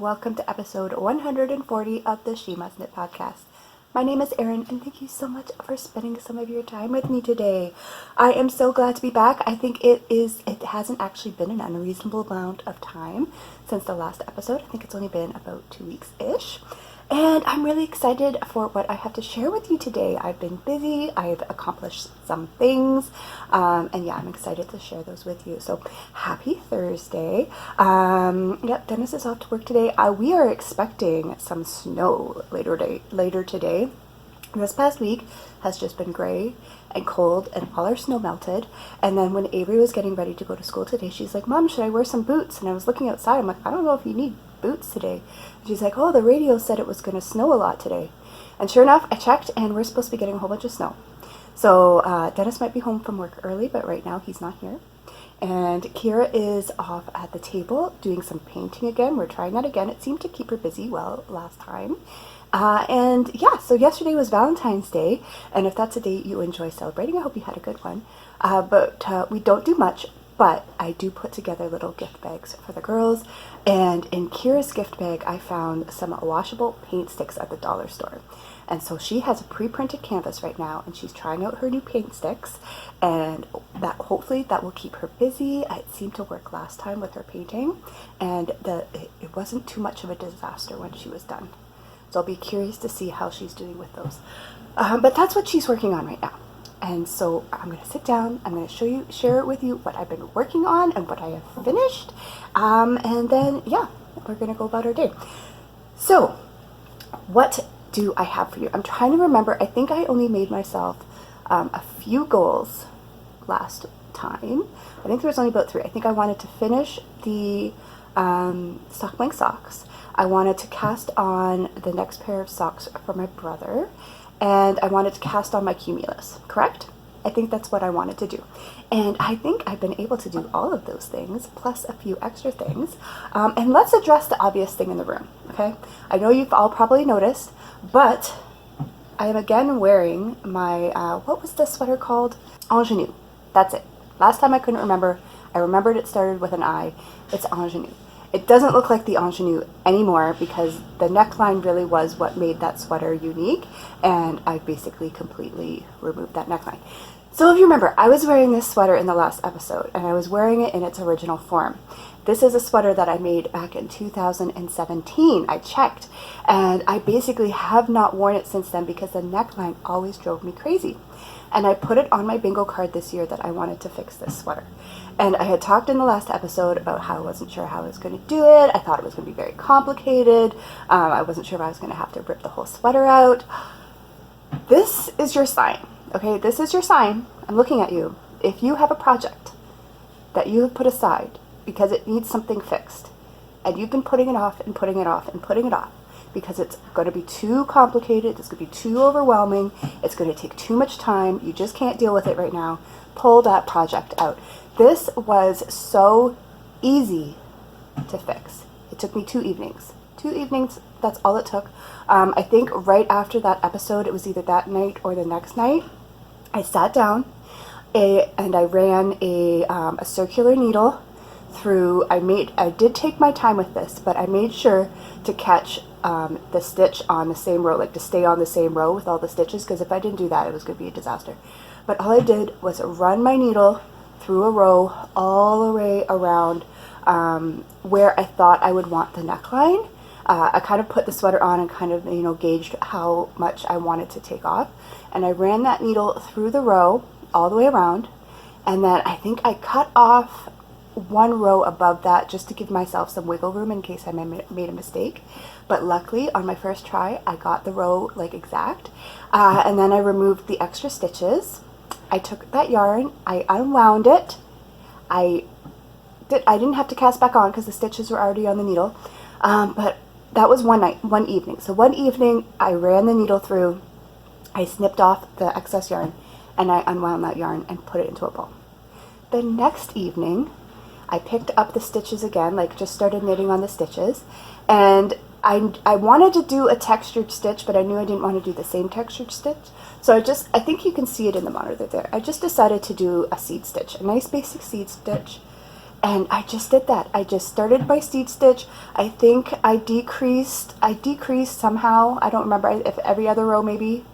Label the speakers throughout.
Speaker 1: welcome to episode 140 of the She Must Knit podcast. My name is Erin, and thank you so much for spending some of your time with me today. I am so glad to be back. I think it hasn't actually been an unreasonable amount of time since the last episode. I think it's only been about 2 weeks-ish. And I'm really excited for what I have to share with you today. I've been busy, I've accomplished some things, and yeah, I'm excited to share those with you. So happy Thursday. Yep, Dennis is off to work today. We are expecting some snow later today. This past week has just been gray and cold, and all our snow melted. And then when Avery was getting ready to go to school today, she's like, "Mom, should I wear some boots?" And I was looking outside. I'm like, "I don't know if you need boots today." And she's like, "Oh, the radio said it was going to snow a lot today." And sure enough, I checked, and we're supposed to be getting a whole bunch of snow. So Dennis might be home from work early, but right now he's not here. And Kira is off at the table doing some painting again. We're trying that again. It seemed to keep her busy well last time. And yeah, so yesterday was Valentine's Day, and if that's a day you enjoy celebrating, I hope you had a good one. But we don't do much, but I do put together little gift bags for the girls. And in Kira's gift bag, I found some washable paint sticks at the dollar store. And so she has a pre-printed canvas right now, and she's trying out her new paint sticks, and that hopefully that will keep her busy. It seemed to work last time with her painting, and it wasn't too much of a disaster when she was done. So I'll be curious to see how she's doing with those. But that's what she's working on right now. And so I'm going to sit down, I'm going to share it with you what I've been working on and what I have finished. And then, yeah, we're going to go about our day. So what do I have for you? I'm trying to remember. I think I only made myself a few goals last time. I think there was only about 3. I think I wanted to finish the Bling socks. I wanted to cast on the next pair of socks for my brother, and I wanted to cast on my cumulus, correct? I think that's what I wanted to do. And I think I've been able to do all of those things, plus a few extra things. And let's address the obvious thing in the room, okay? I know you've all probably noticed, but I am again wearing my, what was this sweater called? Ingenue. That's it. Last time I couldn't remember. I remembered it started with an I. It's Ingenue. It doesn't look like the ingenue anymore because the neckline really was what made that sweater unique, and I basically completely removed that neckline. So if you remember, I was wearing this sweater in the last episode, and I was wearing it in its original form. This is a sweater that I made back in 2017. I checked, and I basically have not worn it since then because the neckline always drove me crazy. And I put it on my bingo card this year that I wanted to fix this sweater. And I had talked in the last episode about how I wasn't sure how I was going to do it. I thought it was going to be very complicated. I wasn't sure if I was going to have to rip the whole sweater out. This is your sign, okay? This is your sign. I'm looking at you. If you have a project that you have put aside because it needs something fixed, and you've been putting it off and putting it off and putting it off, because it's going to be too complicated, it's going to be too overwhelming, it's going to take too much time, you just can't deal with it right now, pull that project out. This was so easy to fix. It took me 2 evenings. 2 evenings, that's all it took. I think right after that episode, it was either that night or the next night, I sat down and I ran a circular needle through. I did take my time with this, but I made sure to catch the stitch on the same row, like to stay on the same row with all the stitches, because if I didn't do that, it was going to be a disaster. But all I did was run my needle through a row all the way around where I thought I would want the neckline. I kind of put the sweater on and kind of, gauged how much I wanted to take off. And I ran that needle through the row all the way around. And then I think I cut off one row above that just to give myself some wiggle room in case I made a mistake. But luckily on my first try I got the row like exact, and then I removed the extra stitches. I took that yarn, I unwound it. I didn't have to cast back on because the stitches were already on the needle, but that was one evening. So one evening I ran the needle through, I snipped off the excess yarn, and I unwound that yarn and put it into a bowl. The next evening I picked up the stitches again, like just started knitting on the stitches, and I wanted to do a textured stitch, but I knew I didn't want to do the same textured stitch. So I think you can see it in the monitor there. I just decided to do a seed stitch, a nice basic seed stitch. And I just did that. I just started my seed stitch. I think I decreased somehow. I don't remember if every other row, maybe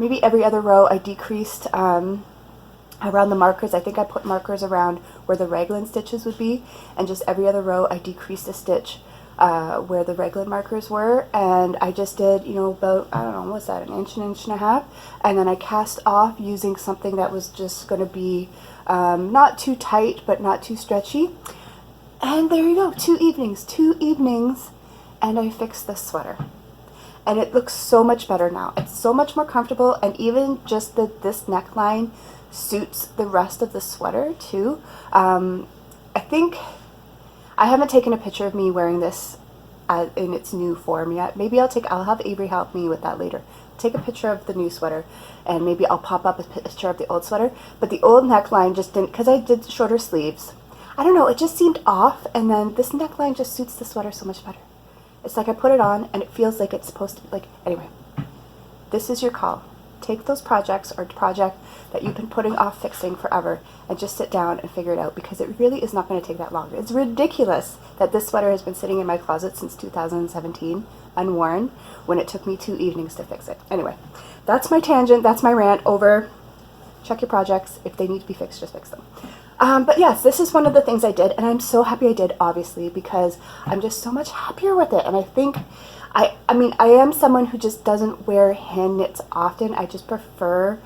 Speaker 1: every other row I decreased around the markers. I think I put markers around where the raglan stitches would be, and just every other row I decreased a stitch where the raglan markers were. And I just did, you know, about, I don't know, what's that, an inch and a half, and then I cast off using something that was just going to be not too tight but not too stretchy. And there you go, 2 evenings, and I fixed this sweater. And it looks so much better now. It's so much more comfortable, and even just this neckline suits the rest of the sweater too. I think I haven't taken a picture of me wearing this in its new form yet. Maybe I'll have Avery help me with that later. Take a picture of the new sweater, and maybe I'll pop up a picture of the old sweater. But the old neckline just didn't, because I did shorter sleeves. I don't know, it just seemed off, and then this neckline just suits the sweater so much better. It's like I put it on and it feels like it's supposed to be, like, anyway, this is your call. Take those projects or project that you've been putting off fixing forever and just sit down and figure it out, because it really is not going to take that long. It's ridiculous that this sweater has been sitting in my closet since 2017 unworn when it took me 2 evenings to fix it. Anyway, that's my tangent. That's my rant over check your projects. If they need to be fixed, just fix them. But yes, this is one of the things I did, and I'm so happy I did, obviously, because I'm just so much happier with it. And I think I mean, I am someone who just doesn't wear hand knits often. I just prefer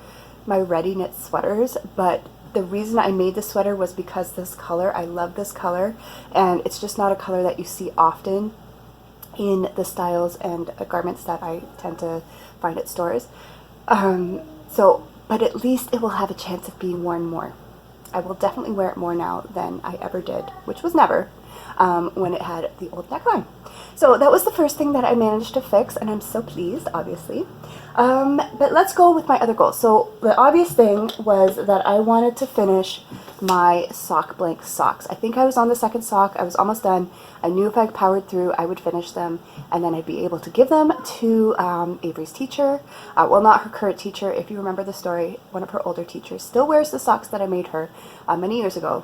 Speaker 1: my ready knit sweaters, but the reason I made this sweater was because this color, I love this color, and it's just not a color that you see often in the styles and garments that I tend to find at stores. But at least it will have a chance of being worn more. I will definitely wear it more now than I ever did, which was never, when it had the old neckline. So that was the first thing that I managed to fix, and I'm so pleased, obviously. But let's go with my other goals. So the obvious thing was that I wanted to finish my sock blank socks. I think I was on the second sock. I was almost done. I knew if I powered through, I would finish them, and then I'd be able to give them to Avery's teacher. Well, not her current teacher. If you remember the story, one of her older teachers still wears the socks that I made her many years ago,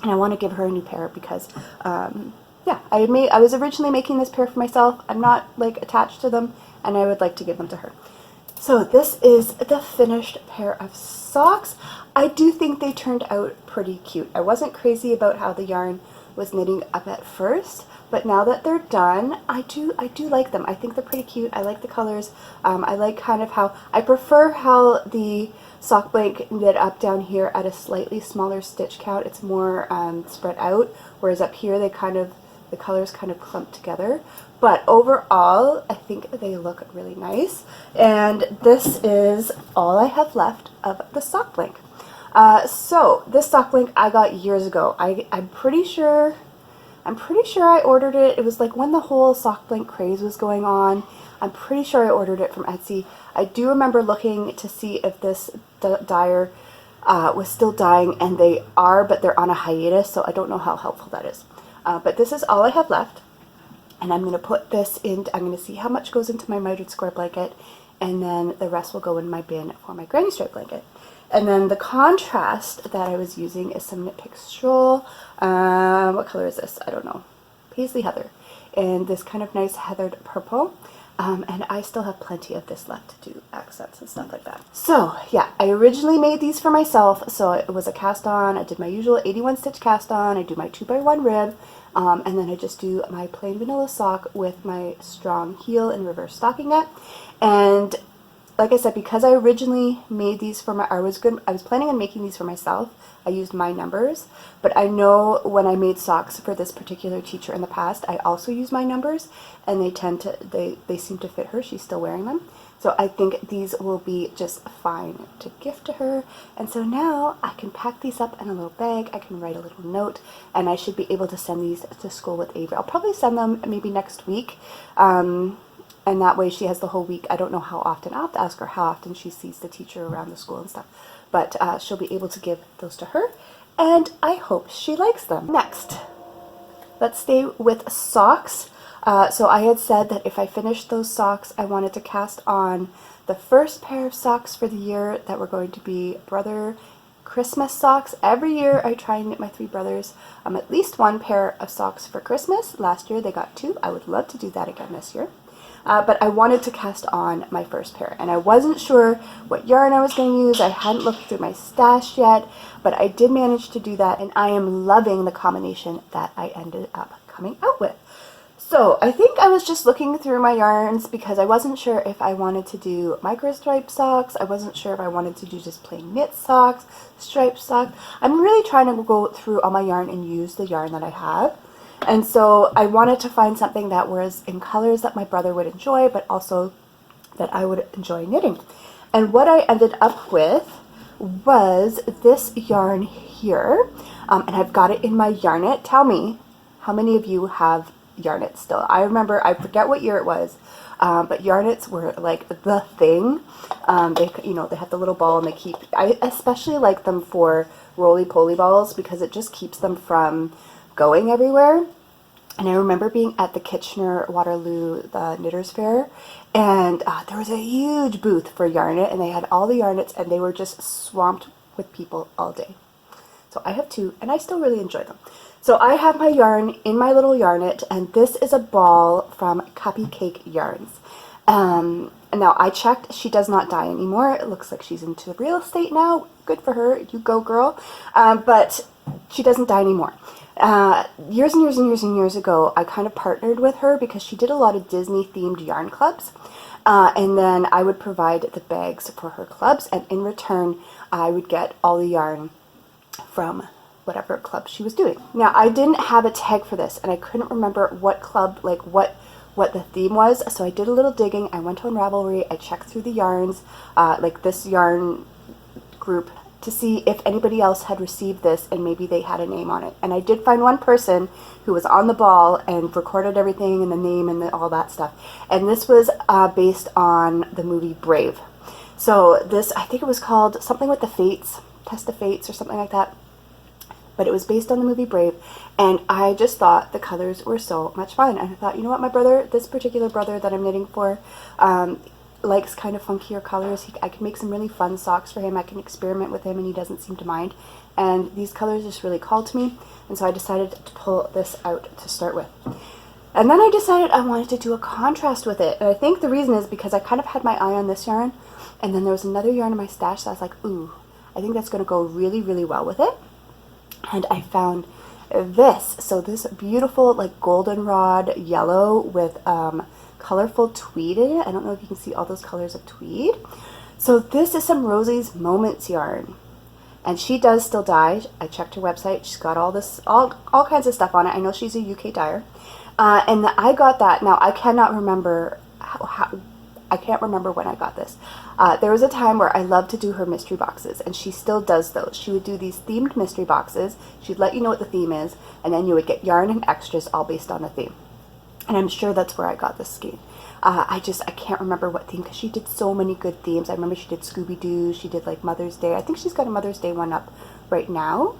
Speaker 1: and I want to give her a new pair because yeah, I was originally making this pair for myself. I'm not like attached to them, and I would like to give them to her. So this is the finished pair of socks. I do think they turned out pretty cute. I wasn't crazy about how the yarn was knitting up at first, but now that they're done, I do like them. I think they're pretty cute. I like the colors. I like kind of how, I prefer how the sock blank knit up down here at a slightly smaller stitch count. It's more spread out, whereas up here the colors kind of clump together. But overall, I think they look really nice. And this is all I have left of the sock blank. So this sock blank I got years ago. I'm pretty sure I ordered it. It was like when the whole sock blank craze was going on. I'm pretty sure I ordered it from Etsy. I do remember looking to see if this dyer was still dyeing, and they are, but they're on a hiatus, so I don't know how helpful that is. But this is all I have left, and I'm going to put this in. I'm going to see how much goes into my mitered square blanket, and then the rest will go in my bin for my granny stripe blanket. And then the contrast that I was using is some Knit Pick Stroll. What color is this? I don't know. Paisley Heather. And this kind of nice heathered purple. And I still have plenty of this left to do accents and stuff like that. So yeah, I originally made these for myself. So it was a cast on. I did my usual 81 stitch cast on. I do my 2x1 rib. And then I just do my plain vanilla sock with my strong heel and reverse stockinette. And like I said, because I originally made these for I was planning on making these for myself. I used my numbers, but I know when I made socks for this particular teacher in the past, I also use my numbers, and they seem to fit her. She's still wearing them. So I think these will be just fine to gift to her. And so now I can pack these up in a little bag. I can write a little note, and I should be able to send these to school with Avery. I'll probably send them maybe next week. And that way she has the whole week. I don't know how often. I'll have to ask her how often she sees the teacher around the school and stuff. But she'll be able to give those to her. And I hope she likes them. Next, let's stay with socks. So I had said that if I finished those socks, I wanted to cast on the first pair of socks for the year that were going to be brother Christmas socks. Every year I try and knit my three brothers at least one pair of socks for Christmas. Last year they got two. I would love to do that again this year. But I wanted to cast on my first pair, and I wasn't sure what yarn I was going to use. I hadn't looked through my stash yet, but I did manage to do that, and I am loving the combination that I ended up coming out with. So I think I was just looking through my yarns because I wasn't sure if I wanted to do micro stripe socks. I wasn't sure if I wanted to do just plain knit socks, striped socks. I'm really trying to go through all my yarn and use the yarn that I have. And so I wanted to find something that was in colors that my brother would enjoy, but also that I would enjoy knitting. And what I ended up with was this yarn here, and I've got it in my Yarn-It. Tell me, how many of you have Yarn-It still? I remember, I forget what year it was, but Yarn-Its were like the thing. They, you know, they have the little ball, and they keep, I especially like them for roly-poly balls because it just keeps them from going everywhere. And I remember being at the Kitchener-Waterloo the Knitters Fair, and there was a huge booth for Yarn-It, and they had all the Yarn-Its, and they were just swamped with people all day. So I have two, and I still really enjoy them. So I have my yarn in my little Yarn-It, and this is a ball from Cuppy Cake Yarns. And now I checked, she does not dye anymore. It looks like she's into real estate now. Good for her, you go girl. But she doesn't dye anymore. Years and years and years and years ago, I kind of partnered with her because she did a lot of Disney themed yarn clubs. And then I would provide the bags for her clubs, and in return, I would get all the yarn from whatever club she was doing. Now, I didn't have a tag for this, and I couldn't remember what club, like what the theme was, so I did a little digging. I went on Ravelry, I checked through the yarns, like this yarn group, to see if anybody else had received this and maybe they had a name on it. And I did find one person who was on the ball and recorded everything and the name and all that stuff. And this was based on the movie Brave. So this, I think it was called something with the Fates, Test of Fates or something like that. But it was based on the movie Brave, and I just thought the colors were so much fun. And I thought, you know what, my brother, this particular brother that I'm knitting for, likes kind of funkier colors. I can make some really fun socks for him. I can experiment with him, and he doesn't seem to mind. And these colors just really called to me, and so I decided to pull this out to start with. And then I decided I wanted to do a contrast with it. And I think the reason is because I kind of had my eye on this yarn, and then there was another yarn in my stash, so I was like, ooh, I think that's going to go really, really well with it. And I found this. So this beautiful like goldenrod yellow with colorful tweed in it. I don't know if you can see all those colors of tweed. So this is some Rosie's Moments yarn, and she does still dye. I checked her website. She's got all this, all kinds of stuff on it. I know she's a UK dyer, and I got that. Now I cannot remember I can't remember when I got this. There was a time where I loved to do her mystery boxes, and she still does those. She would do these themed mystery boxes. She'd let you know what the theme is, and then you would get yarn and extras all based on the theme. And I'm sure that's where I got this skein. I can't remember what theme, because she did so many good themes. I remember she did Scooby-Doo, she did like Mother's Day. I think she's got a Mother's Day one up right now,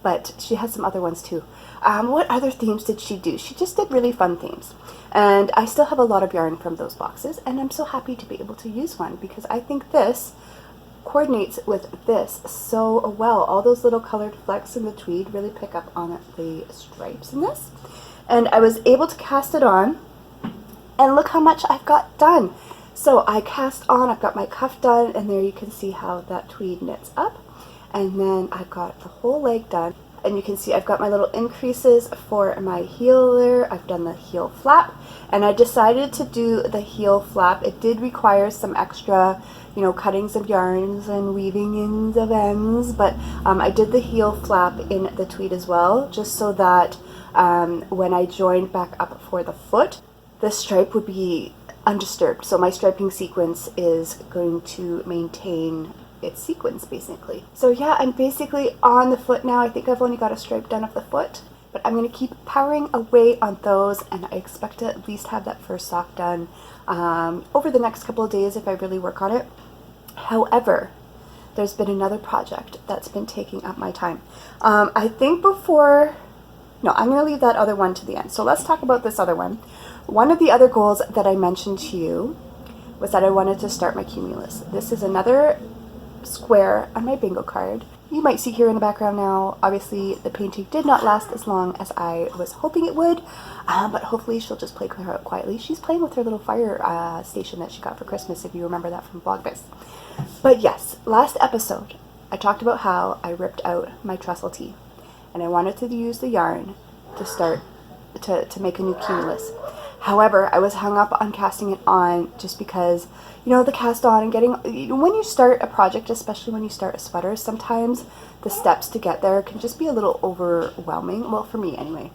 Speaker 1: but she has some other ones too. What other themes did she do? She just did really fun themes. And I still have a lot of yarn from those boxes, and I'm so happy to be able to use one, because I think this coordinates with this so well. All those little colored flecks in the tweed really pick up on the stripes in this. And I was able to cast it on, and look how much I've got done. So I cast on, I've got my cuff done, and there you can see how that tweed knits up. And then I've got the whole leg done. And you can see I've got my little increases for my heel there. I've done the heel flap, and I decided to do the heel flap. It did require some extra, you know, cuttings of yarns and weaving ins of ends, but I did the heel flap in the tweed as well, just so that when I joined back up for the foot, the stripe would be undisturbed. So my striping sequence is going to maintain its sequence basically. So yeah, I'm basically on the foot now. I think I've only got a stripe done of the foot, but I'm going to keep powering away on those, and I expect to at least have that first sock done over the next couple of days if I really work on it. However, there's been another project that's been taking up my time. I think before, no, I'm going to leave that other one to the end. So let's talk about this other one. One of the other goals that I mentioned to you was that I wanted to start my cumulus. This is another square on my bingo card. You might see here in the background now, obviously the painting did not last as long as I was hoping it would, but hopefully she'll just play quietly. She's playing with her little fire station that she got for Christmas, if you remember that from Vlogmas. But yes, last episode, I talked about how I ripped out my trestle tee, and I wanted to use the yarn to start to make a new cumulus. However, I was hung up on casting it on just because, you know, the cast on and getting, when you start a project, especially when you start a sweater, sometimes the steps to get there can just be a little overwhelming. Well, for me anyway.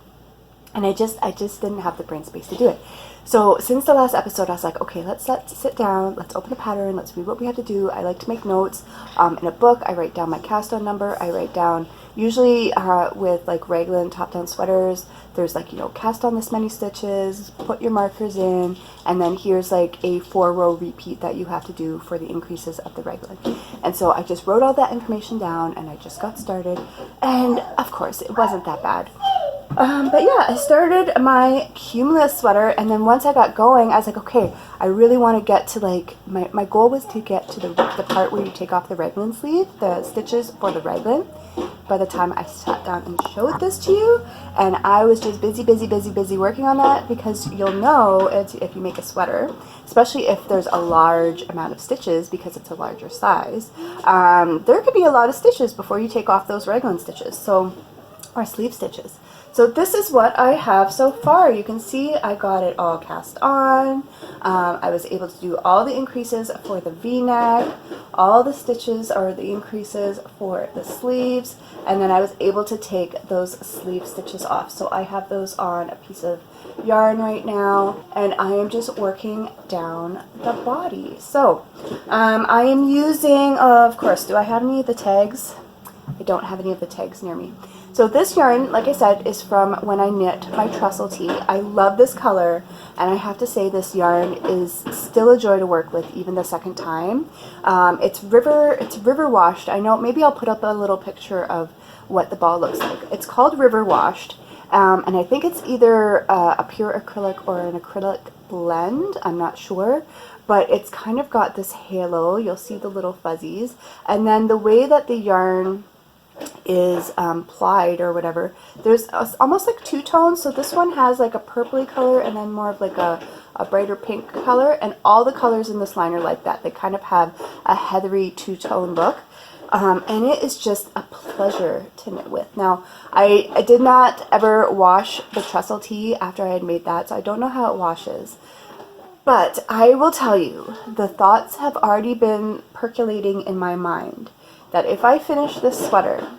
Speaker 1: And I just didn't have the brain space to do it. So since the last episode, I was like, okay, let's sit down, let's open the pattern, let's read what we have to do. I like to make notes. In a book, I write down my cast on number. I write down, usually with like raglan top-down sweaters, there's like, you know, cast on this many stitches, put your markers in, and then here's like a 4-row repeat that you have to do for the increases of the raglan. And so I just wrote all that information down and I just got started. And of course, it wasn't that bad. But yeah, I started my cumulus sweater, and then once I got going, I was like, okay, I really want to get to like, my goal was to get to the part where you take off the raglan sleeve, the stitches for the raglan, by the time I sat down and showed this to you. And I was just busy working on that, because you'll know if you make a sweater, especially if there's a large amount of stitches because it's a larger size, there could be a lot of stitches before you take off those raglan stitches, so, or sleeve stitches. So this is what I have so far. You can see I got it all cast on. I was able to do all the increases for the V-neck, all the stitches or the increases for the sleeves, and then I was able to take those sleeve stitches off. So I have those on a piece of yarn right now, and I am just working down the body. So I am using, of course, do I have any of the tags? I don't have any of the tags near me. So this yarn, like I said, is from when I knit my trestle tee. I love this color, and I have to say this yarn is still a joy to work with even the second time. It's river washed. I know, maybe I'll put up a little picture of what the ball looks like. It's called river washed, and I think it's either a pure acrylic or an acrylic blend. I'm not sure. But it's kind of got this halo. You'll see the little fuzzies. And then the way that the yarn is plied or whatever, there's almost like two tones. So this one has like a purpley color and then more of like a brighter pink color, and all the colors in this line are like that. They kind of have a heathery two-tone look, and it is just a pleasure to knit with. Now I did not ever wash the trestle tee after I had made that, so I don't know how it washes. But I will tell you, the thoughts have already been percolating in my mind that if I finish this sweater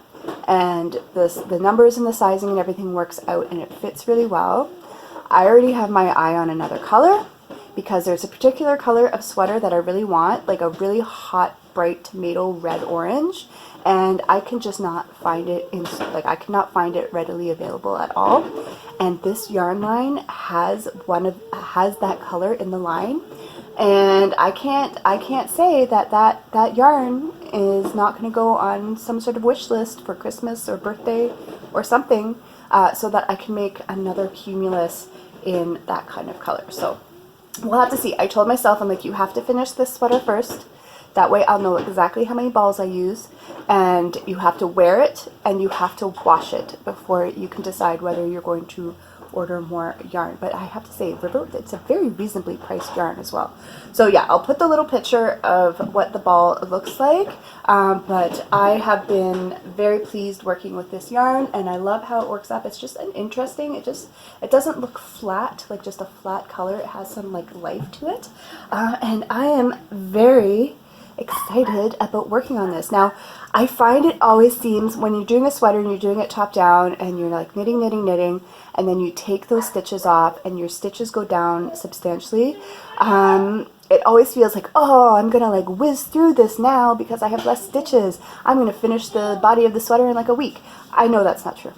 Speaker 1: and the numbers and the sizing and everything works out and it fits really well, I already have my eye on another color, because there's a particular color of sweater that I really want, like a really hot, bright tomato red orange, and I can just not find it I cannot find it readily available at all. And this yarn line has that color in the line, and I can't say that yarn is not going to go on some sort of wish list for Christmas or birthday or something, so that I can make another cumulus in that kind of color. So we'll have to see. I told myself, I'm like, you have to finish this sweater first. That way I'll know exactly how many balls I use, and you have to wear it and you have to wash it before you can decide whether you're going to order more yarn. But I have to say, it's a very reasonably priced yarn as well. So yeah, I'll put the little picture of what the ball looks like, but I have been very pleased working with this yarn, and I love how it works up. It's just an interesting, it doesn't look flat, like just a flat color. It has some like life to it, and I am very excited about working on this. Now, I find it always seems when you're doing a sweater and you're doing it top down and you're like knitting, and then you take those stitches off and your stitches go down substantially, it always feels like, oh, I'm gonna like whiz through this now because I have less stitches. I'm gonna finish the body of the sweater in like a week. I know that's not true.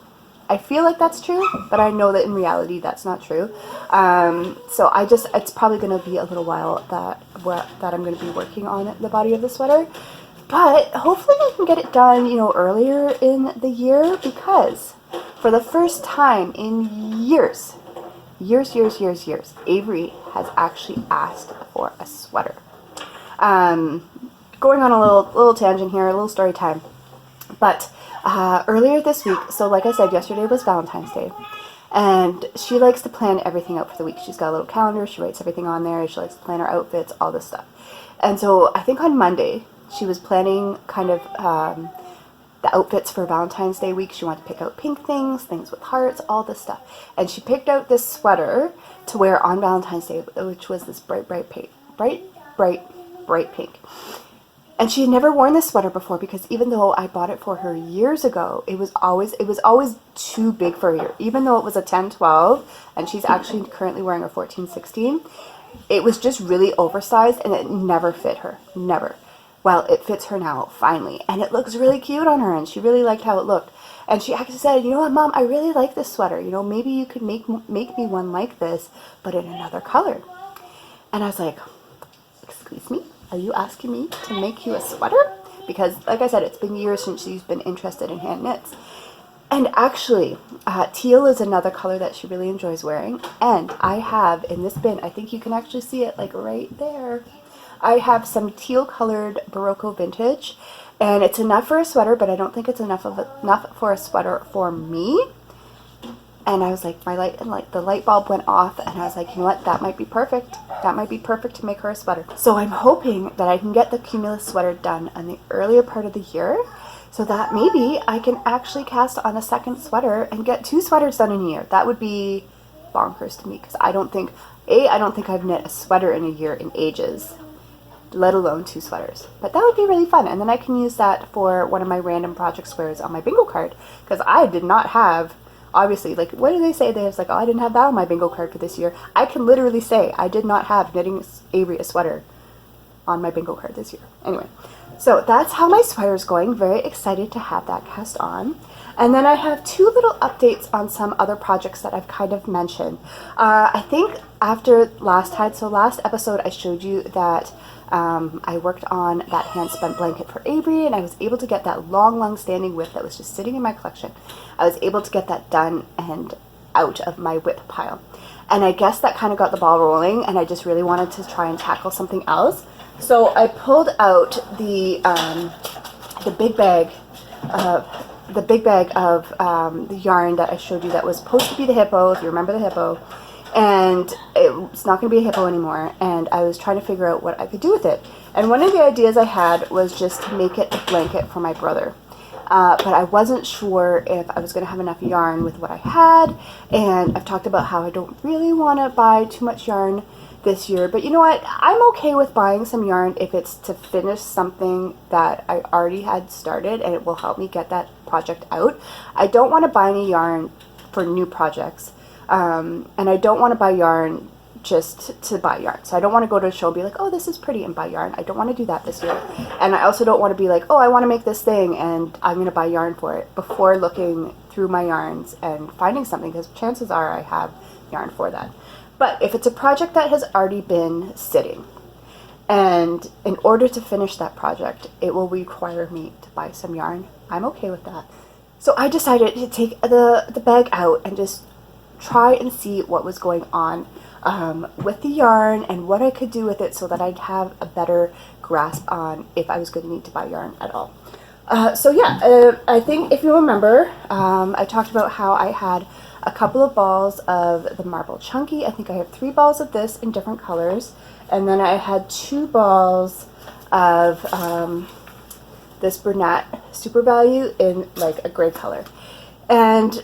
Speaker 1: I feel like that's true, but I know that in reality that's not true. So it's probably going to be a little while that I'm going to be working on the body of the sweater. But hopefully I can get it done, earlier in the year, because for the first time in years, Avery has actually asked for a sweater. going on a little tangent here, a little story time. But earlier this week, so like I said, yesterday was Valentine's Day. And she likes to plan everything out for the week. She's got a little calendar. She writes everything on there. She likes to plan her outfits, all this stuff. And so I think on Monday, she was planning kind of the outfits for Valentine's Day week. She wanted to pick out pink things with hearts, all this stuff. And she picked out this sweater to wear on Valentine's Day, which was this bright pink. And she had never worn this sweater before because even though I bought it for her years ago, it was always too big for her. Even though it was a 10-12 and she's actually currently wearing a 14-16, it was just really oversized and it never fit her. Never. Well, it fits her now, finally. And it looks really cute on her and she really liked how it looked. And she actually said, you know what, Mom, I really like this sweater. You know, maybe you could make me one like this, but in another color. And I was like, excuse me? Are you asking me to make you a sweater? Because, like I said, it's been years since she's been interested in hand knits. And actually, teal is another color that she really enjoys wearing. And I have in this bin, I think you can actually see it like right there. I have some teal colored Barocco vintage. And it's enough for a sweater, but I don't think it's enough for a sweater for me. And I was like, the light bulb went off, and I was like, you know what, that might be perfect. That might be perfect to make her a sweater. So I'm hoping that I can get the Cumulus sweater done in the earlier part of the year, so that maybe I can actually cast on a second sweater and get 2 sweaters done in a year. That would be bonkers to me, because I don't think I've knit a sweater in a year in ages, let alone 2 sweaters. But that would be really fun, and then I can use that for one of my random project squares on my bingo card, because I did not have, obviously, like, what do they say? They was like, oh, I didn't have that on my bingo card for this year. I can literally say I did not have knitting Avery a sweater on my bingo card this year. Anyway, so that's how my sweater is going. Very excited to have that cast on. And then I have 2 little updates on some other projects that I've kind of mentioned. I think after last episode, I showed you that I worked on that hand-spun blanket for Avery, and I was able to get that long standing whip that was just sitting in my collection. I was able to get that done and out of my whip pile. And I guess that kind of got the ball rolling, and I just really wanted to try and tackle something else. So I pulled out the big bag of the yarn that I showed you that was supposed to be the hippo, if you remember the hippo. And it's not going to be a hippo anymore, and I was trying to figure out what I could do with it. And one of the ideas I had was just to make it a blanket for my brother. But I wasn't sure if I was going to have enough yarn with what I had, and I've talked about how I don't really want to buy too much yarn this year. But you know what? I'm okay with buying some yarn if it's to finish something that I already had started, and it will help me get that project out. I don't want to buy any yarn for new projects. And I don't want to buy yarn just to buy yarn. So I don't want to go to a show and be like, oh, this is pretty, and buy yarn. I don't want to do that this year. And I also don't want to be like, oh, I want to make this thing and I'm going to buy yarn for it before looking through my yarns and finding something, because chances are I have yarn for that. But if it's a project that has already been sitting, and in order to finish that project, it will require me to buy some yarn, I'm okay with that. So I decided to take the bag out and just try and see what was going on with the yarn and what I could do with it so that I'd have a better grasp on if I was going to need to buy yarn at all. So yeah, I think if you remember, I talked about how I had a couple of balls of the Marble Chunky. I think I have 3 balls of this in different colors, and then I had 2 balls of this Bernat Super Value in like a gray color. And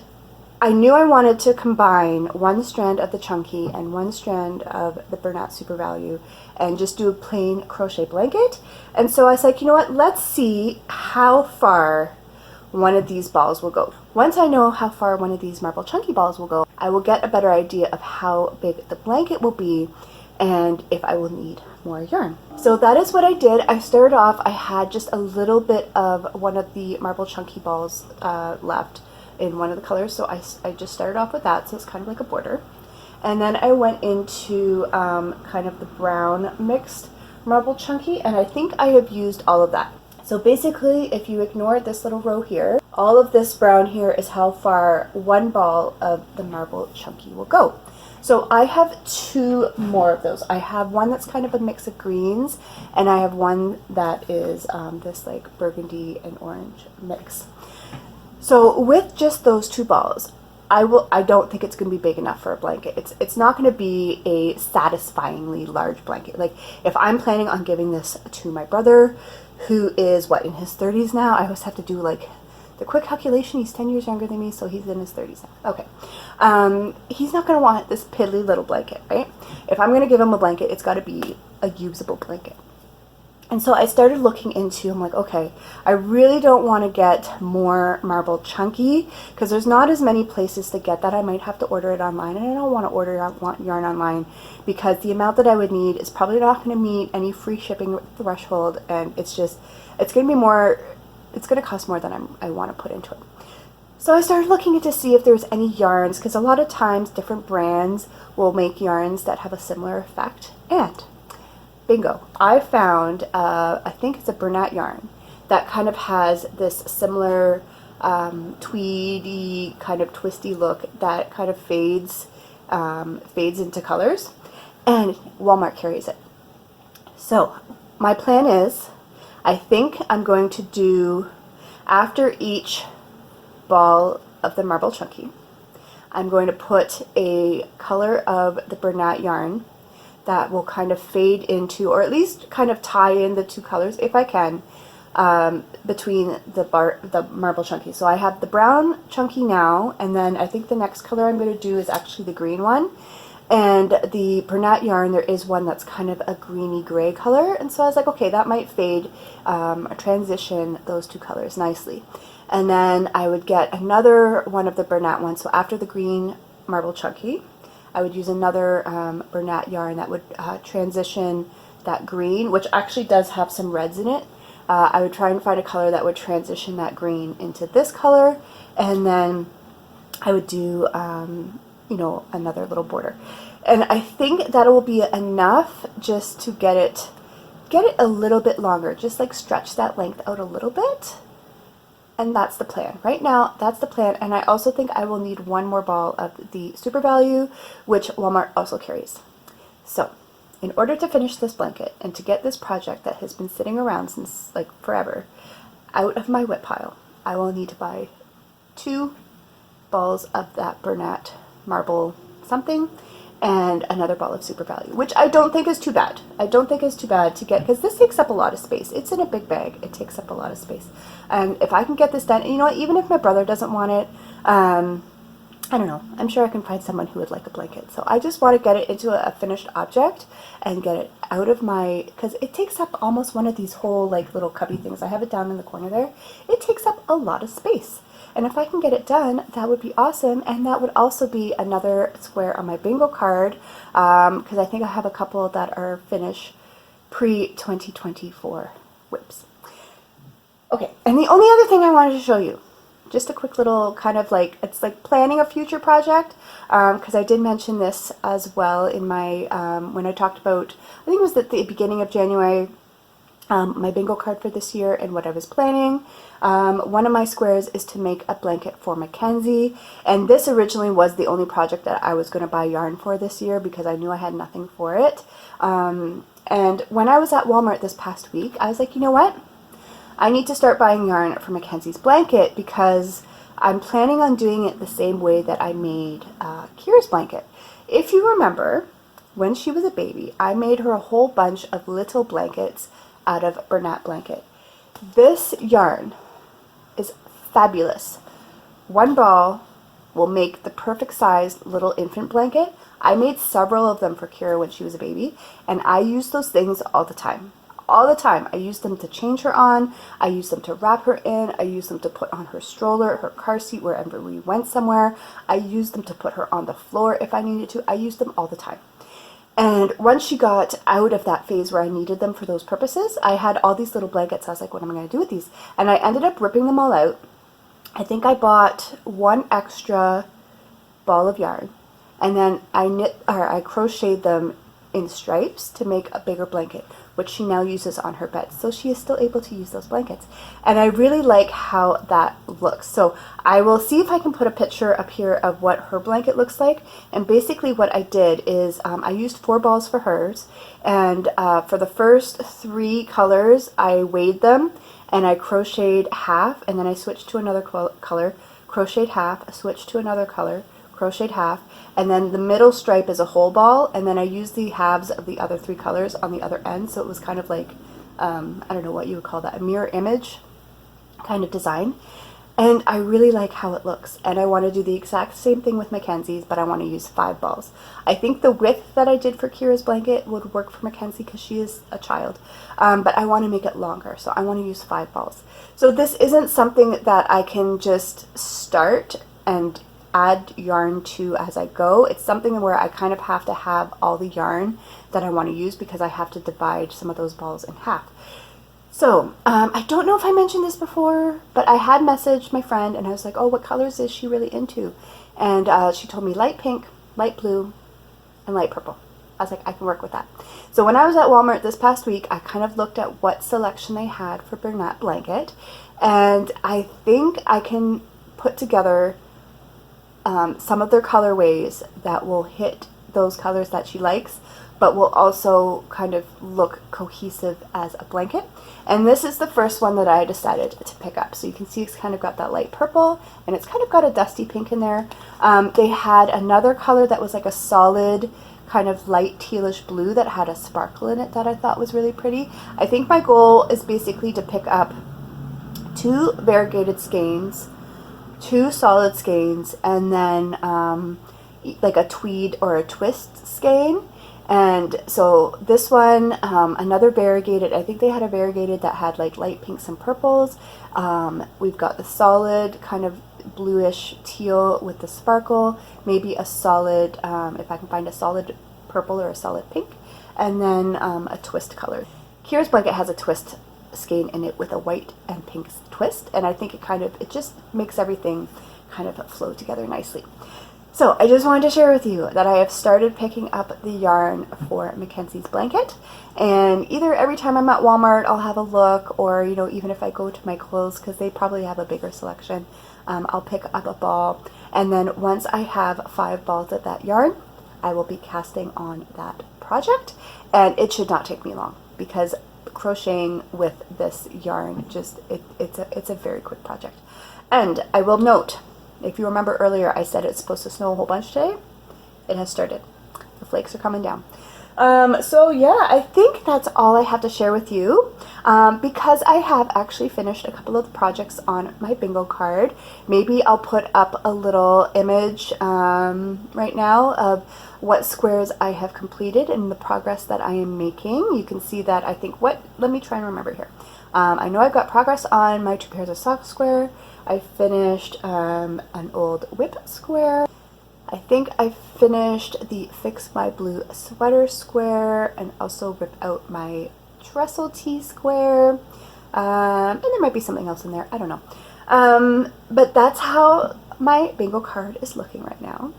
Speaker 1: I knew I wanted to combine 1 strand of the Chunky and 1 strand of the Bernat Super Value and just do a plain crochet blanket. And so I was like, you know what, let's see how far one of these balls will go. Once I know how far one of these Marble Chunky balls will go, I will get a better idea of how big the blanket will be and if I will need more yarn. So that is what I did. I started off, I had just a little bit of one of the Marble Chunky balls left in one of the colors, so I just started off with that, so it's kind of like a border. And then I went into kind of the brown mixed Marble Chunky, and I think I have used all of that. So basically, if you ignore this little row here, all of this brown here is how far 1 ball of the Marble Chunky will go. So I have two more of those. I have one that's kind of a mix of greens, and I have one that is this like burgundy and orange mix. So with just those two balls, I don't think it's going to be big enough for a blanket. It's not going to be a satisfyingly large blanket. Like if I'm planning on giving this to my brother, who is what, in his 30s now, I always have to do like the quick calculation. He's 10 years younger than me, so he's in his 30s now. Okay. He's not going to want this piddly little blanket, right? If I'm going to give him a blanket, it's got to be a usable blanket. And so I started looking into, I'm like, okay, I really don't want to get more marble chunky because there's not as many places to get that. I might have to order it online, and I don't want to order yarn online because the amount that I would need is probably not going to meet any free shipping threshold, and it's going to be more, it's going to cost more than I want to put into it. So I started looking to see if there was any yarns, because a lot of times different brands will make yarns that have a similar effect, and bingo, I found, I think it's a Bernat yarn that kind of has this similar tweedy, kind of twisty look that kind of fades into colors, and Walmart carries it. So my plan is, I think I'm going to do, after each ball of the marble chunky, I'm going to put a color of the Bernat yarn that will kind of fade into, or at least kind of tie in the two colors, if I can, between the marble chunky. So I have the brown chunky now, and then I think the next color I'm going to do is actually the green one. And the Bernat yarn, there is one that's kind of a greeny gray color, and so I was like, okay, that might fade, transition those two colors nicely. And then I would get another one of the Bernat ones. So after the green marble chunky, I would use another Bernat yarn that would transition that green, which actually does have some reds in it. I would try and find a color that would transition that green into this color, and then I would do, another little border. And I think that will be enough just to get it a little bit longer, just like stretch that length out a little bit. And that's the plan. Right now, that's the plan. And I also think I will need one more ball of the Super Value, which Walmart also carries. So, in order to finish this blanket and to get this project that has been sitting around since like forever out of my whip pile, I will need to buy 2 balls of that Bernat marble something and another ball of Super Value, which I don't think is too bad. I don't think it's too bad to get, because this takes up a lot of space. It's in a big bag. It takes up a lot of space. And if I can get this done, and you know what, even if my brother doesn't want it, I don't know, I'm sure I can find someone who would like a blanket. So I just want to get it into a finished object and get it out of my, because it takes up almost one of these whole like little cubby things. I have it down in the corner there. It takes up a lot of space. And if I can get it done, that would be awesome. And that would also be another square on my bingo card, because I think I have a couple that are finish pre-2024 whips. Okay, and the only other thing I wanted to show you, just a quick little kind of like, it's like planning a future project, because I did mention this as well in my, when I talked about, I think it was at the beginning of January, my bingo card for this year and what I was planning. One of my squares is to make a blanket for Mackenzie, and this originally was the only project that I was going to buy yarn for this year because I knew I had nothing for it. And when I was at Walmart this past week, I was like, you know what? I need to start buying yarn for Mackenzie's blanket because I'm planning on doing it the same way that I made Kira's blanket. If you remember, when she was a baby, I made her a whole bunch of little blankets out of Bernat blanket. This yarn is fabulous. One ball will make the perfect size little infant blanket. I made several of them for Kira when she was a baby, and I use those things all the time. All the time. I use them to change her on, I use them to wrap her in, I use them to put on her stroller, her car seat wherever we went somewhere. I use them to put her on the floor if I needed to. I use them all the time. And once she got out of that phase where I needed them for those purposes, I had all these little blankets. I was like, what am I going to do with these? And I ended up ripping them all out. I think I bought one extra ball of yarn, and then I crocheted them in stripes to make a bigger blanket. which she now uses on her bed. So she is still able to use those blankets. And I really like how that looks. So I will see if I can put a picture up here of what her blanket looks like. And basically what I did is I used 4 balls for hers. And for the first 3 colors, I weighed them and I crocheted half, and then I switched to another color, crocheted half, switched to another color, crocheted half, and then the middle stripe is a whole ball, and then I used the halves of the other 3 colors on the other end, so it was kind of like, I don't know what you would call that, a mirror image kind of design. And I really like how it looks, and I want to do the exact same thing with Mackenzie's, but I want to use 5 balls. I think the width that I did for Kira's blanket would work for Mackenzie because she is a child, but I want to make it longer, so I want to use 5 balls. So this isn't something that I can just start and add yarn to as I go. It's something where I kind of have to have all the yarn that I want to use because I have to divide some of those balls in half. So, I don't know if I mentioned this before, but I had messaged my friend and I was like, oh, what colors is she really into? And she told me light pink, light blue, and light purple. I was like, I can work with that. So when I was at Walmart this past week, I kind of looked at what selection they had for Bernat blanket, and I think I can put together some of their colorways that will hit those colors that she likes, but will also kind of look cohesive as a blanket. And this is the first one that I decided to pick up. So you can see it's kind of got that light purple, and it's kind of got a dusty pink in there. They had another color that was like a solid kind of light tealish blue that had a sparkle in it that I thought was really pretty. I think my goal is basically to pick up 2 variegated skeins, 2 solid skeins, and then like a tweed or a twist skein. And so this one, another variegated, I think they had a variegated that had like light pinks and purples. We've got the solid kind of bluish teal with the sparkle, maybe a solid, if I can find a solid purple or a solid pink, and then a twist color. Kira's blanket has a twist skein in it with a white and pink twist, and I think it just makes everything kind of flow together nicely. So I just wanted to share with you that I have started picking up the yarn for Mackenzie's blanket, and either every time I'm at Walmart I'll have a look, or even if I go to my clothes, because they probably have a bigger selection, I'll pick up a ball, and then once I have 5 balls of that yarn, I will be casting on that project, and it should not take me long because crocheting with this yarn it's a very quick project. And I will note, if you remember earlier, I said it's supposed to snow a whole bunch today. It has started. The flakes are coming down. So yeah, I think that's all I have to share with you, because I have actually finished a couple of the projects on my bingo card. Maybe I'll put up a little image right now of what squares I have completed and the progress that I am making. You can see that I think let me try and remember here. I know I've got progress on my 2 pairs of socks square. I finished an old whip square. I think I finished the Fix My Blue sweater square, and also rip out my trestle tee square. And there might be something else in there, I don't know. But that's how my bingo card is looking right now.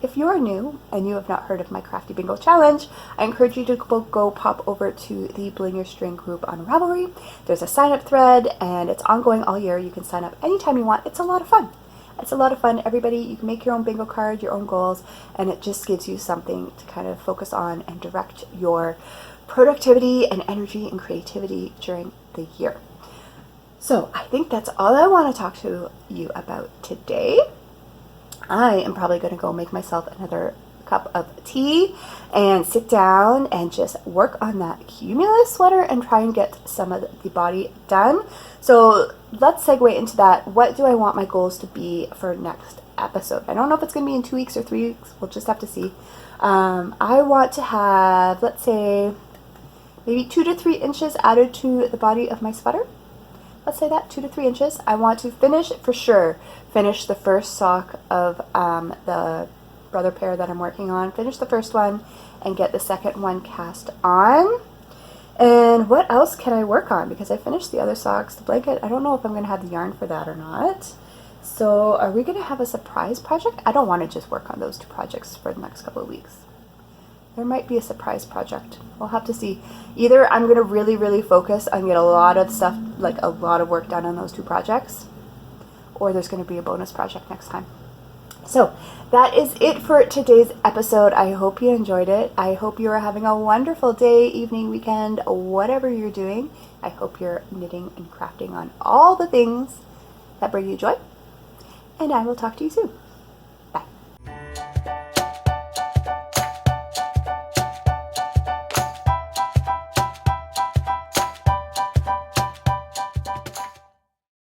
Speaker 1: If you are new and you have not heard of my Crafty Bingo Challenge, I encourage you to go pop over to the Bling Your String group on Ravelry. There's a sign-up thread, and it's ongoing all year. You can sign up anytime you want. It's a lot of fun. It's a lot of fun. Everybody, you can make your own bingo card, your own goals, and it just gives you something to kind of focus on and direct your productivity and energy and creativity during the year. So I think that's all I want to talk to you about today. I am probably going to go make myself another cup of tea and sit down and just work on that cumulus sweater and try and get some of the body done. So let's segue into that. What do I want my goals to be for next episode? I don't know if it's going to be in 2 weeks or 3 weeks. We'll just have to see. I want to have, let's say, maybe 2 to 3 inches added to the body of my sweater. Let's say that, 2 to 3 inches. I want to finish the first sock of the brother pair that I'm working on. Finish the first one and get the second one cast on. And what else can I work on? Because I finished the other socks. The blanket, I don't know if I'm going to have the yarn for that or not. So are we going to have a surprise project? I don't want to just work on those 2 projects for the next couple of weeks. there might be a surprise project. We'll have to see. Either I'm going to really, really focus on get a lot of stuff, like a lot of work done on those 2 projects, or there's going to be a bonus project next time. So that is it for today's episode. I hope you enjoyed it. I hope you are having a wonderful day, evening, weekend, whatever you're doing. I hope you're knitting and crafting on all the things that bring you joy. And I will talk to you soon.